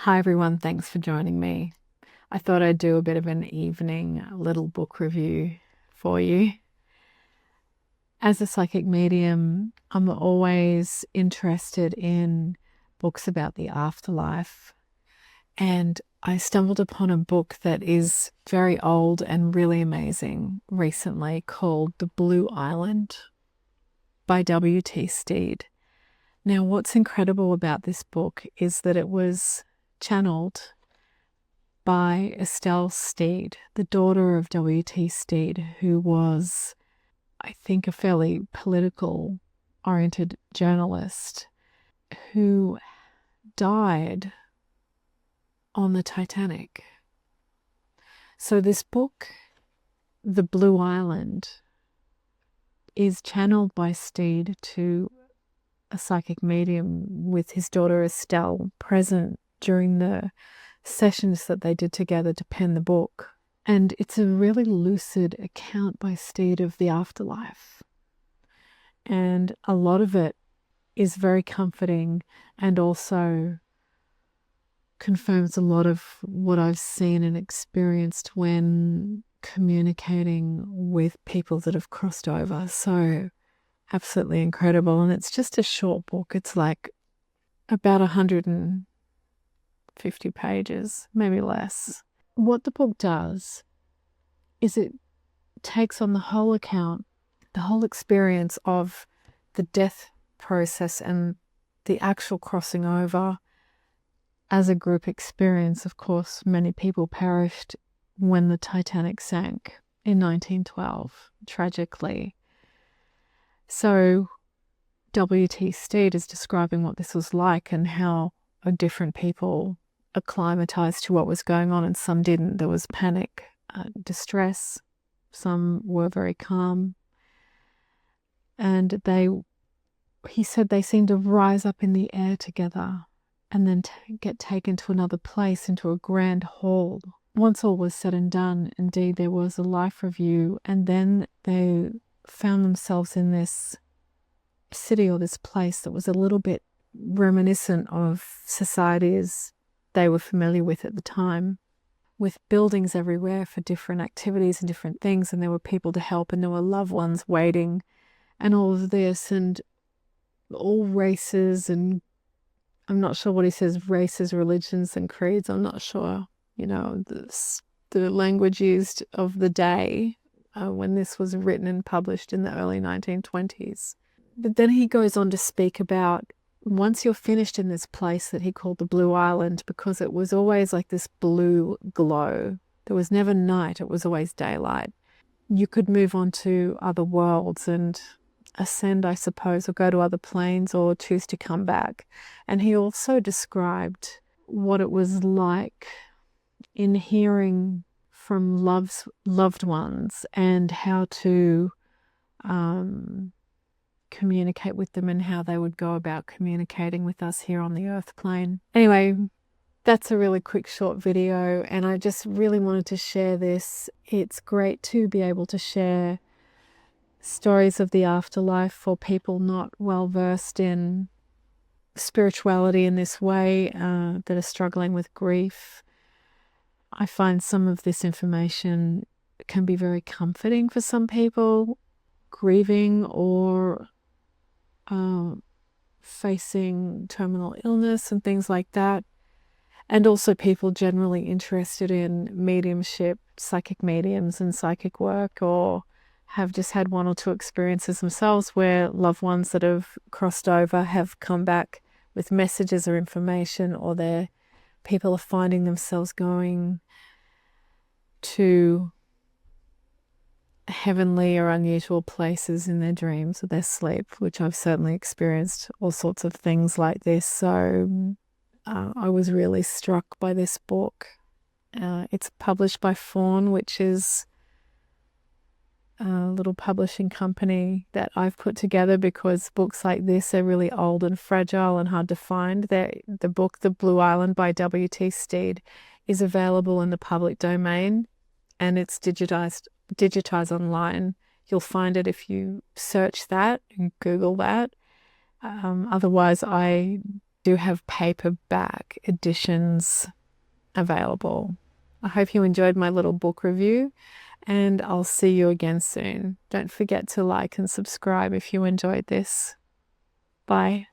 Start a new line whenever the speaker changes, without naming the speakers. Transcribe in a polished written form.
Hi everyone, thanks for joining me. I thought I'd do a bit of an evening little book review for you. As a psychic medium, I'm always interested in books about the afterlife, and I stumbled upon a book that is very old and really amazing recently called The Blue Island by W.T. Stead. Now, what's incredible about this book is that it was channeled by Stead, the daughter of W.T. Stead, who was, I think, a fairly political-oriented journalist who died on the Titanic. So this book, The Blue Island, is channeled by Stead to a psychic medium with his daughter Estelle present during the sessions that they did together to pen the book. And it's a really lucid account by Stead of the afterlife. And a lot of it is very comforting and also confirms a lot of what I've seen and experienced when communicating with people that have crossed over. So absolutely incredible. And it's just a short book. It's like about 150 pages, maybe less. What the book does is it takes on the whole account, the whole experience of the death process and the actual crossing over as a group experience. Of course, many people perished when the Titanic sank in 1912, tragically. So W.T. Stead is describing what this was like and how different people acclimatized to what was going on and some didn't. There was panic, distress. Some were very calm. And he said they seemed to rise up in the air together and then get taken to another place, into a grand hall. Once all was said and done, indeed, there was a life review, and then they found themselves in this city or this place that was a little bit reminiscent of societies they were familiar with at the time, with buildings everywhere for different activities and different things, and there were people to help, and there were loved ones waiting, and all of this, and all races, and I'm not sure what he says, races, religions, and creeds. I'm not sure, the language used of the day when this was written and published in the early 1920s. But then he goes on to speak about once you're finished in this place that he called the Blue Island, because it was always like this blue glow. There was never night, it was always daylight. You could move on to other worlds and ascend, I suppose, or go to other planes or choose to come back. And he also described what it was like in hearing from loved ones and how to communicate with them and how they would go about communicating with us here on the earth plane. Anyway, that's a really quick short video, and I just really wanted to share this. It's great to be able to share stories of the afterlife for people not well versed in spirituality in this way, that are struggling with grief. I find some of this information can be very comforting for some people grieving or facing terminal illness and things like that, and also people generally interested in mediumship, psychic mediums and psychic work, or have just had one or two experiences themselves where loved ones that have crossed over have come back with messages or information, or people are finding themselves going to heavenly or unusual places in their dreams or their sleep, which I've certainly experienced all sorts of things like this. So I was really struck by this book. It's published by Fawn, which is a little publishing company that I've put together because books like this are really old and fragile and hard to find. The book, The Blue Island by W.T. Stead, is available in the public domain, and it's digitized online. You'll find it if you search that and Google that. Otherwise, I do have paperback editions available. I hope you enjoyed my little book review, and I'll see you again soon. Don't forget to like and subscribe if you enjoyed this. Bye.